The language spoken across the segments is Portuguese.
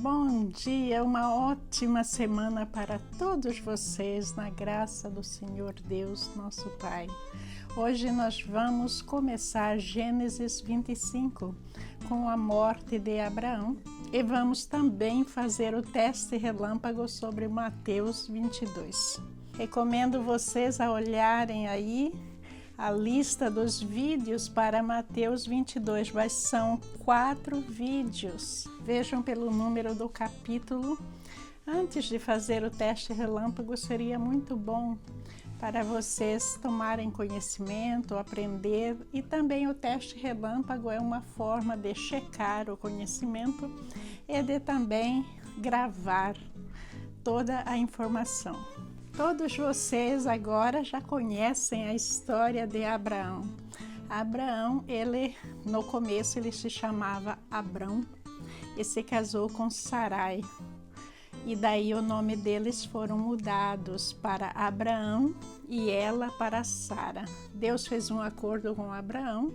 Bom dia, uma ótima semana para todos vocês, na graça do Senhor Deus, nosso Pai. Hoje nós vamos começar Gênesis 25, com a morte de Abraão, e vamos também fazer o teste relâmpago sobre Mateus 22. Recomendo vocês a olharem aí a lista dos vídeos para Mateus 22, mas são 4 vídeos. Vejam pelo número do capítulo. Antes de fazer o teste relâmpago, seria muito bom para vocês tomarem conhecimento, aprender, e também o teste relâmpago é uma forma de checar o conhecimento e de também gravar toda a informação. Todos vocês agora já conhecem a história de Abraão. Abraão, no começo ele se chamava Abrão e se casou com Sarai. E daí o nome deles foram mudados para Abraão e ela para Sara. Deus fez um acordo com Abraão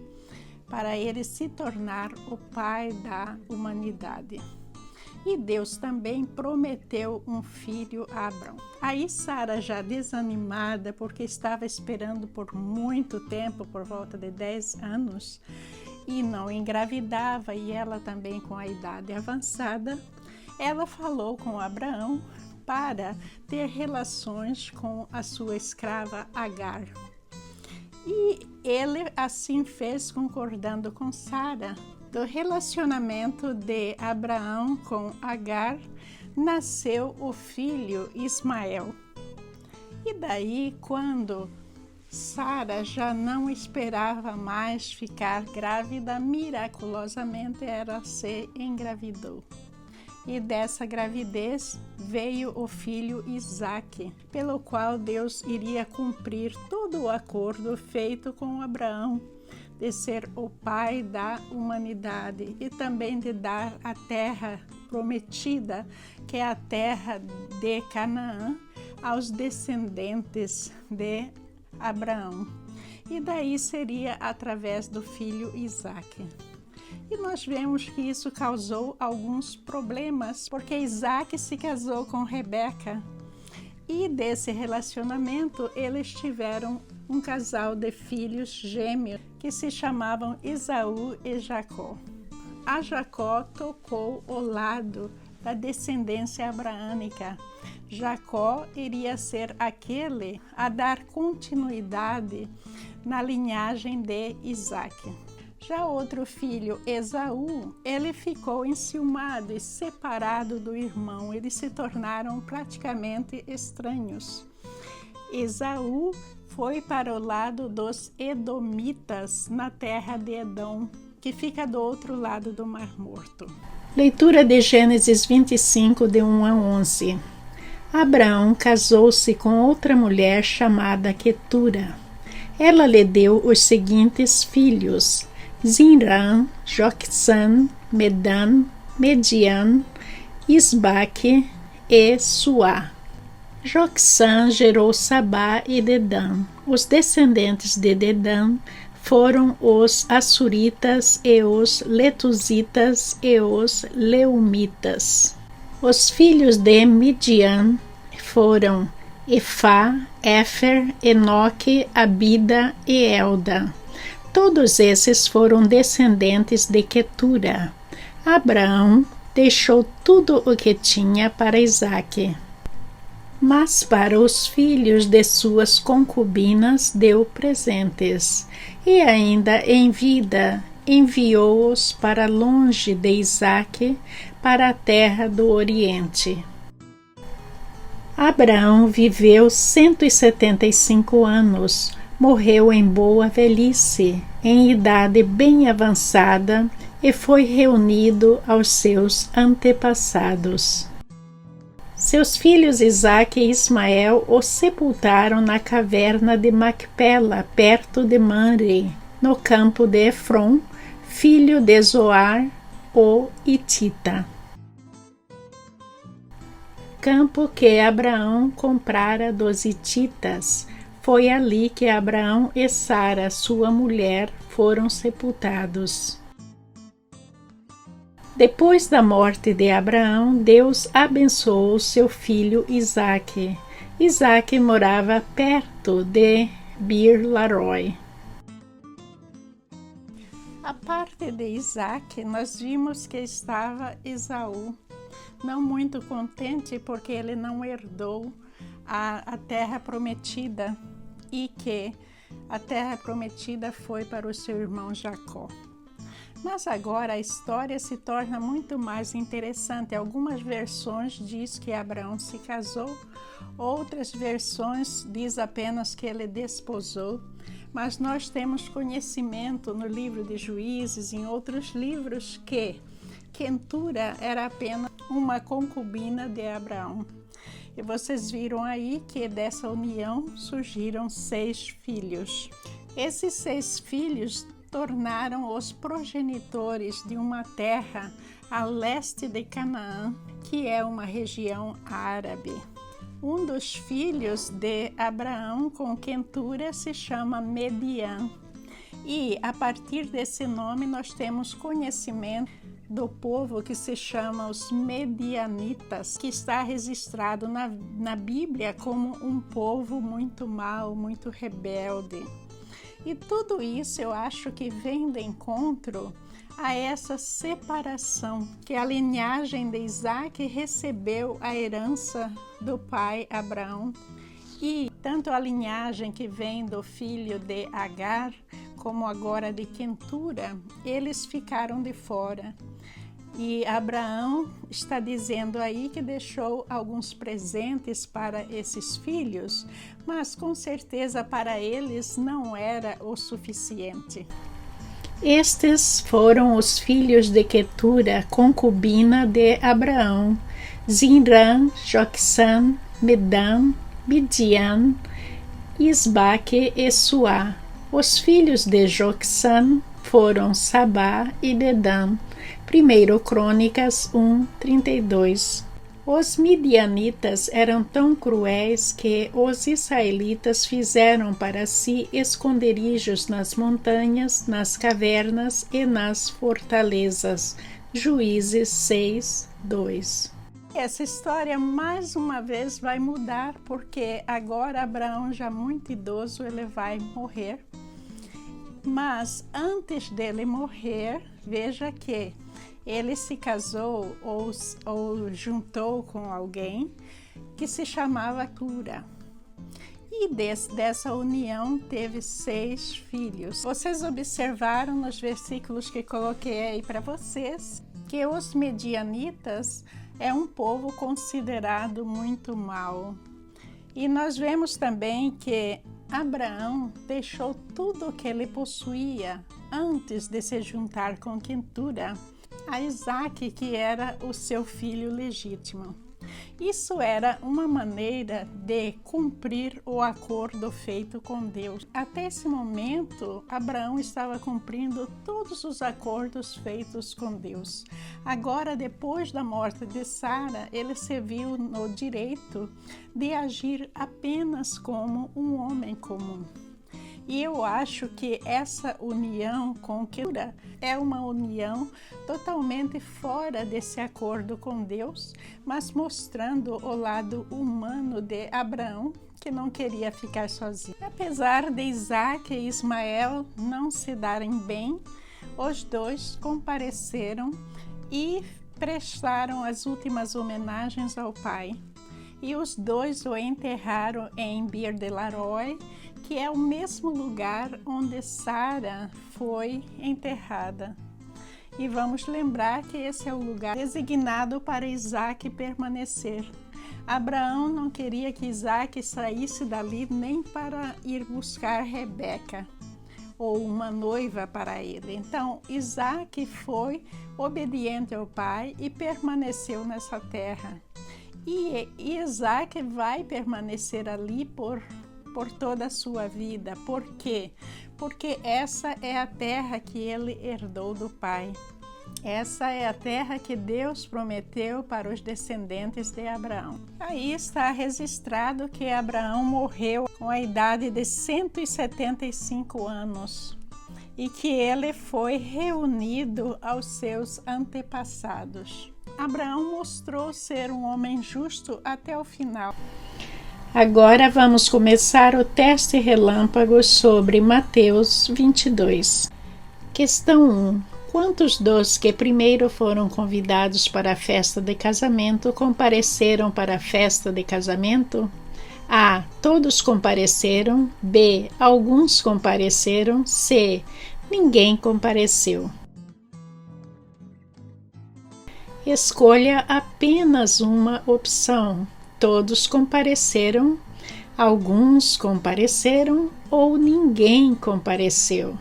para ele se tornar o pai da humanidade. E Deus também prometeu um filho a Abrão. Aí Sara, já desanimada, porque estava esperando por muito tempo, por volta de 10 anos, e não engravidava, e ela também com a idade avançada, ela falou com Abraão para ter relações com a sua escrava Agar. E ele assim fez, concordando com Sara. Do relacionamento de Abraão com Agar, nasceu o filho Ismael. E daí, quando Sara já não esperava mais ficar grávida, miraculosamente ela se engravidou. E dessa gravidez veio o filho Isaque, pelo qual Deus iria cumprir todo o acordo feito com Abraão, de ser o pai da humanidade e também de dar a terra prometida, que é a terra de Canaã, aos descendentes de Abraão. E daí seria através do filho Isaque. E nós vemos que isso causou alguns problemas, porque Isaque se casou com Rebeca. E desse relacionamento eles tiveram um casal de filhos gêmeos que se chamavam Esaú e Jacó. A Jacó tocou o lado da descendência abraânica. Jacó iria ser aquele a dar continuidade na linhagem de Isaque. Já outro filho, Esaú, ele ficou enciumado e separado do irmão. Eles se tornaram praticamente estranhos. Esaú foi para o lado dos Edomitas, na terra de Edom, que fica do outro lado do Mar Morto. Leitura de Gênesis 25, de 1 a 11. Abraão casou-se com outra mulher chamada Quetura. Ela lhe deu os seguintes filhos: Zinrã, Joqusan, Medan, Median, Isbaque e Suá. Joqusan gerou Sabá e Dedã. Os descendentes de Dedã foram os Assuritas e os Letuzitas e os Leumitas. Os filhos de Midian foram Efá, Éfer, Enoque, Abida e Elda. Todos esses foram descendentes de Quetura. Abraão deixou tudo o que tinha para Isaque. Mas para os filhos de suas concubinas deu presentes, e ainda em vida enviou-os para longe de Isaque, para a terra do Oriente. Abraão viveu 175 anos, morreu em boa velhice, em idade bem avançada, e foi reunido aos seus antepassados. Seus filhos Isaque e Ismael o sepultaram na caverna de Macpela, perto de Mamre, no campo de Efron, filho de Zoar, o Hitita. Campo que Abraão comprara dos hititas. Foi ali que Abraão e Sara, sua mulher, foram sepultados. Depois da morte de Abraão, Deus abençoou seu filho Isaque. Isaque morava perto de Bir-Laroi. A parte de Isaque, nós vimos que estava Esaú, não muito contente porque ele não herdou a terra prometida e que a terra prometida foi para o seu irmão Jacó. Mas agora a história se torna muito mais interessante. Algumas versões diz que Abraão se casou, outras versões diz apenas que ele desposou. Mas nós temos conhecimento no livro de Juízes e em outros livros que Quentura era apenas uma concubina de Abraão. E vocês viram aí que dessa união surgiram 6 filhos. Esses 6 filhos tornaram os progenitores de uma terra a leste de Canaã, que é uma região árabe. Um dos filhos de Abraão com Quentura se chama Median. E a partir desse nome nós temos conhecimento do povo que se chama os Medianitas, que está registrado na Bíblia como um povo muito mau, muito rebelde. E tudo isso eu acho que vem de encontro a essa separação, que a linhagem de Isaque recebeu a herança do pai Abraão, e tanto a linhagem que vem do filho de Agar, como agora de Quentura, eles ficaram de fora. E Abraão está dizendo aí que deixou alguns presentes para esses filhos, mas com certeza para eles não era o suficiente. Estes foram os filhos de Quetura, concubina de Abraão: Zinran, Joqusan, Medan, Midian, Isbaque e Suá. Os filhos de Joqusan foram Sabá e Dedã. 1 Crônicas 1:32. Os midianitas eram tão cruéis que os israelitas fizeram para si esconderijos nas montanhas, nas cavernas e nas fortalezas. Juízes 6:2. Essa história mais uma vez vai mudar, porque agora Abraão, já muito idoso, ele vai morrer. Mas antes dele morrer, veja que ele se casou ou juntou com alguém que se chamava Cura. E dessa união teve 6 filhos. Vocês observaram nos versículos que coloquei aí para vocês que os medianitas é um povo considerado muito mau. E nós vemos também que Abraão deixou tudo o que ele possuía antes de se juntar com Quentura a Isaque, que era o seu filho legítimo. Isso era uma maneira de cumprir o acordo feito com Deus. Até esse momento, Abraão estava cumprindo todos os acordos feitos com Deus. Agora, depois da morte de Sara, ele se viu no direito de agir apenas como um homem comum. E eu acho que essa união com Quentura é uma união totalmente fora desse acordo com Deus, mas mostrando o lado humano de Abraão, que não queria ficar sozinho. Apesar de Isaque e Ismael não se darem bem, os dois compareceram e prestaram as últimas homenagens ao pai. E os dois o enterraram em Bir-de-Laroi, que é o mesmo lugar onde Sara foi enterrada. E vamos lembrar que esse é o lugar designado para Isaque permanecer. Abraão não queria que Isaque saísse dali nem para ir buscar Rebeca, ou uma noiva para ele. Então, Isaque foi obediente ao pai e permaneceu nessa terra. E Isaque vai permanecer ali por toda a sua vida. Por quê? Porque essa é a terra que ele herdou do pai. Essa é a terra que Deus prometeu para os descendentes de Abraão. Aí está registrado que Abraão morreu com a idade de 175 anos. e que ele foi reunido aos seus antepassados. Abraão mostrou ser um homem justo até o final. Agora vamos começar o teste relâmpago sobre Mateus 22. Questão 1. Quantos dos que primeiro foram convidados para a festa de casamento compareceram para a festa de casamento? A. Todos compareceram. B. Alguns compareceram. C. Ninguém compareceu. Escolha apenas uma opção. Todos compareceram, alguns compareceram ou ninguém compareceu.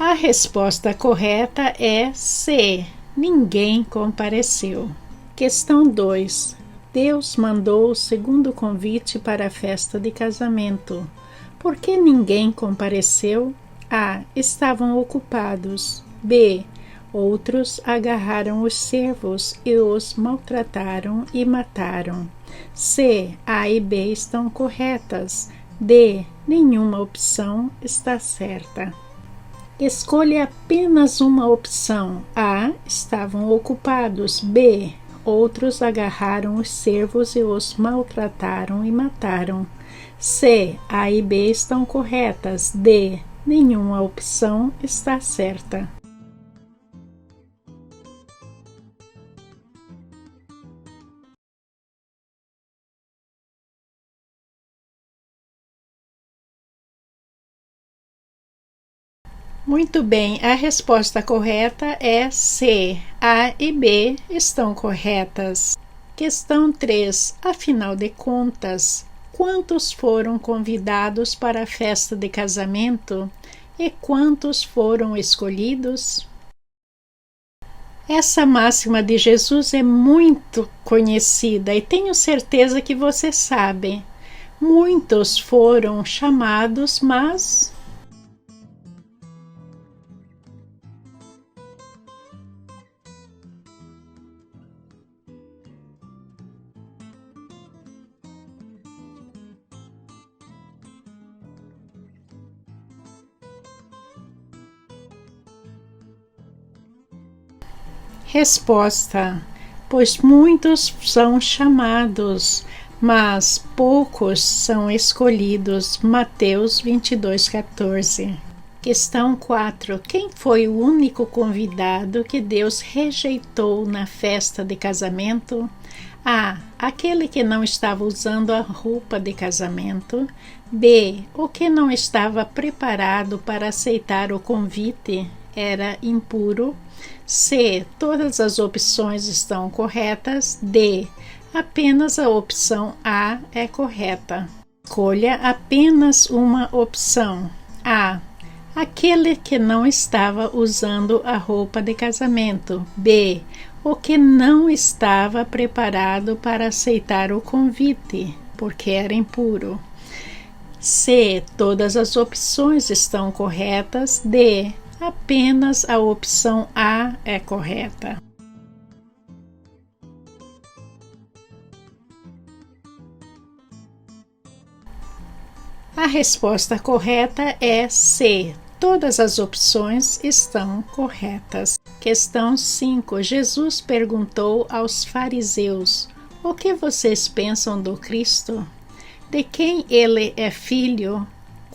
A resposta correta é C. Ninguém compareceu. Questão 2. Deus mandou o segundo convite para a festa de casamento. Por que ninguém compareceu? A. Estavam ocupados. B. Outros agarraram os servos e os maltrataram e mataram. C. A e B estão corretas. D. Nenhuma opção está certa. Escolha apenas uma opção. A. Estavam ocupados. B. Outros agarraram os servos e os maltrataram e mataram. C. A e B estão corretas. D. Nenhuma opção está certa. Muito bem, a resposta correta é C. A e B estão corretas. Questão 3. Afinal de contas, quantos foram convidados para a festa de casamento e quantos foram escolhidos? Essa máxima de Jesus é muito conhecida e tenho certeza que você sabe. Muitos foram chamados, mas resposta: pois muitos são chamados, mas poucos são escolhidos. Mateus 22:14. Questão 4. Quem foi o único convidado que Deus rejeitou na festa de casamento? A. Aquele que não estava usando a roupa de casamento. B. O que não estava preparado para aceitar o convite, era impuro. C. Todas as opções estão corretas. D. Apenas a opção A é correta. Escolha apenas uma opção. A. Aquele que não estava usando a roupa de casamento. B. O que não estava preparado para aceitar o convite, porque era impuro. C. Todas as opções estão corretas. D. Apenas a opção A é correta. A resposta correta é C. Todas as opções estão corretas. Questão 5. Jesus perguntou aos fariseus: o que vocês pensam do Cristo? De quem ele é filho?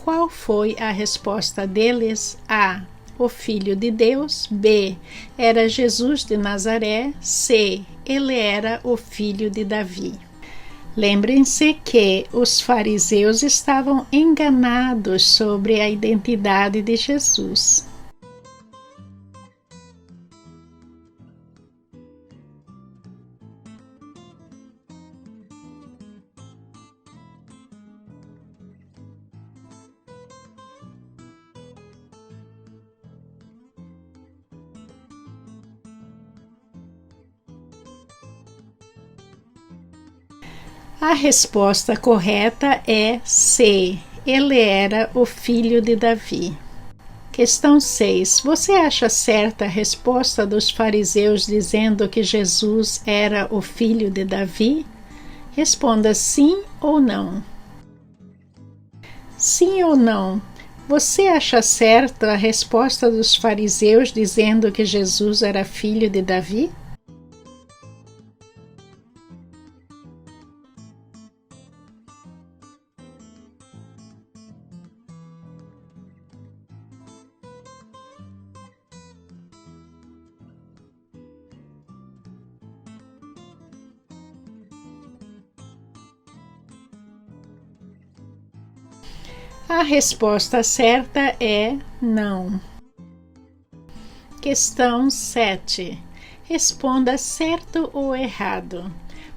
Qual foi a resposta deles? A. O Filho de Deus. B. Era Jesus de Nazaré. C. Ele era o filho de Davi. Lembrem-se que os fariseus estavam enganados sobre a identidade de Jesus. A resposta correta é C. Ele era o filho de Davi. Questão 6. Você acha certa a resposta dos fariseus dizendo que Jesus era o filho de Davi? Responda sim ou não. Sim ou não? Você acha certa a resposta dos fariseus dizendo que Jesus era filho de Davi? A resposta certa é não. Questão 7. Responda certo ou errado.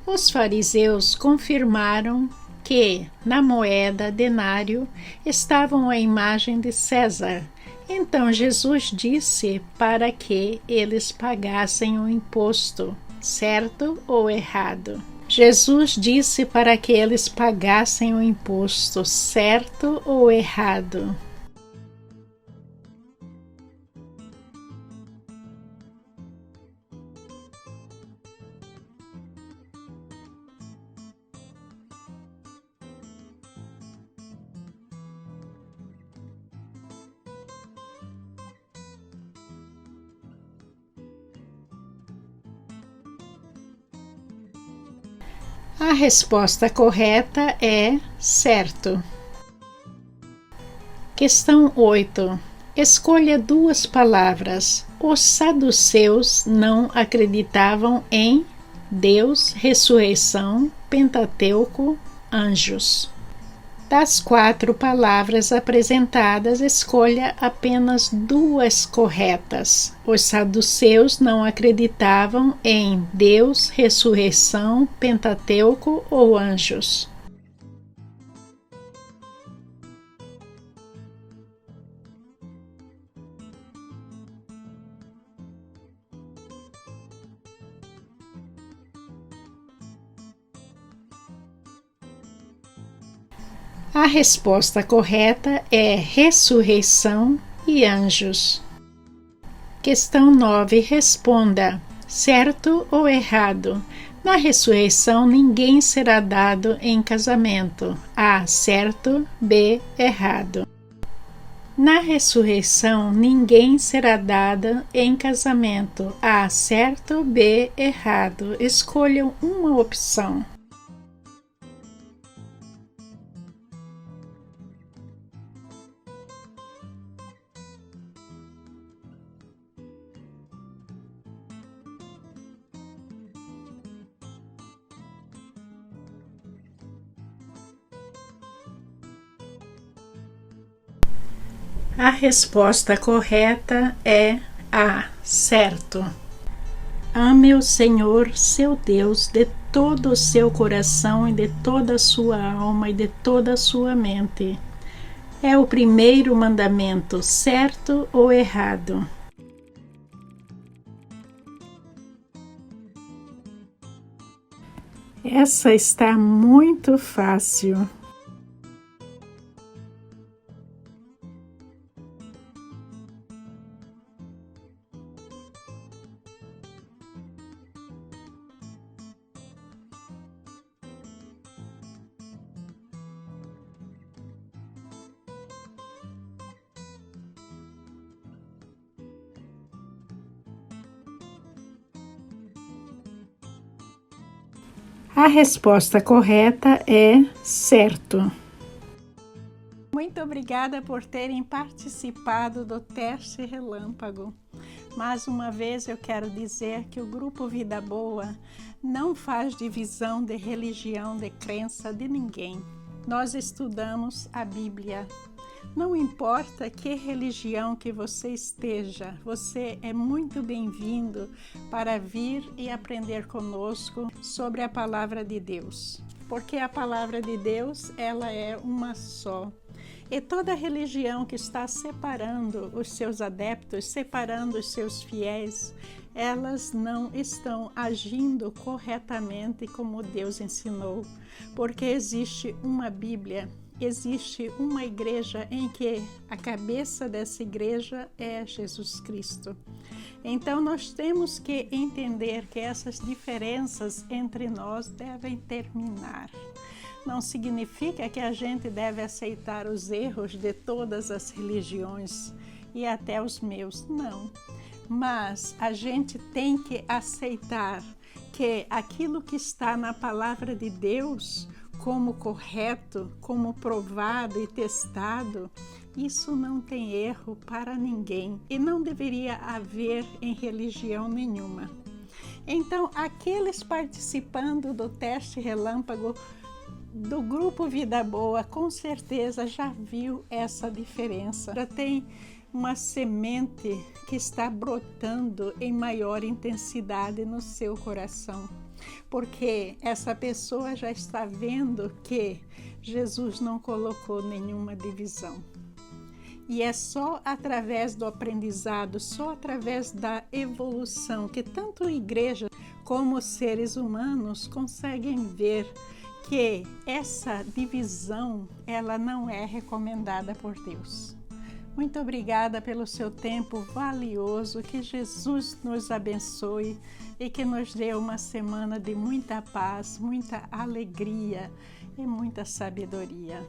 Os fariseus confirmaram que na moeda denário estavam a imagem de César. Então Jesus disse para que eles pagassem o imposto, certo ou errado? Jesus disse para que eles pagassem o imposto, certo ou errado? A resposta correta é certo. Questão 8. Escolha duas palavras. Os saduceus não acreditavam em Deus, ressurreição, Pentateuco, anjos. Das 4 palavras apresentadas, escolha apenas 2 corretas. Os saduceus não acreditavam em Deus, ressurreição, Pentateuco ou anjos. A resposta correta é ressurreição e anjos. Questão 9. Responda: certo ou errado? Na ressurreição, ninguém será dado em casamento. A. Certo. B. Errado. Na ressurreição, ninguém será dado em casamento. A. Certo. B. Errado. Escolham uma opção. A resposta correta é A. Certo. Ame o Senhor, seu Deus, de todo o seu coração e de toda a sua alma e de toda a sua mente. É o primeiro mandamento, certo ou errado? Essa está muito fácil. A resposta correta é certo. Muito obrigada por terem participado do teste relâmpago. Mais uma vez eu quero dizer que o Grupo Vida Boa não faz divisão de religião, de crença de ninguém. Nós estudamos a Bíblia. Não importa que religião que você esteja, você é muito bem-vindo para vir e aprender conosco sobre a Palavra de Deus. Porque a Palavra de Deus, ela é uma só. E toda religião que está separando os seus adeptos, separando os seus fiéis, elas não estão agindo corretamente como Deus ensinou, porque existe uma Bíblia, existe uma igreja em que a cabeça dessa igreja é Jesus Cristo. Então nós temos que entender que essas diferenças entre nós devem terminar. Não significa que a gente deve aceitar os erros de todas as religiões e até os meus, não. Mas a gente tem que aceitar que aquilo que está na palavra de Deus como correto, como provado e testado, isso não tem erro para ninguém e não deveria haver em religião nenhuma. Então, aqueles participando do teste relâmpago do grupo Vida Boa, com certeza já viu essa diferença. Já tem uma semente que está brotando em maior intensidade no seu coração, porque essa pessoa já está vendo que Jesus não colocou nenhuma divisão. E é só através do aprendizado, só através da evolução que tanto a igreja como seres humanos conseguem ver que essa divisão, ela não é recomendada por Deus. Muito obrigada pelo seu tempo valioso, que Jesus nos abençoe e que nos dê uma semana de muita paz, muita alegria e muita sabedoria.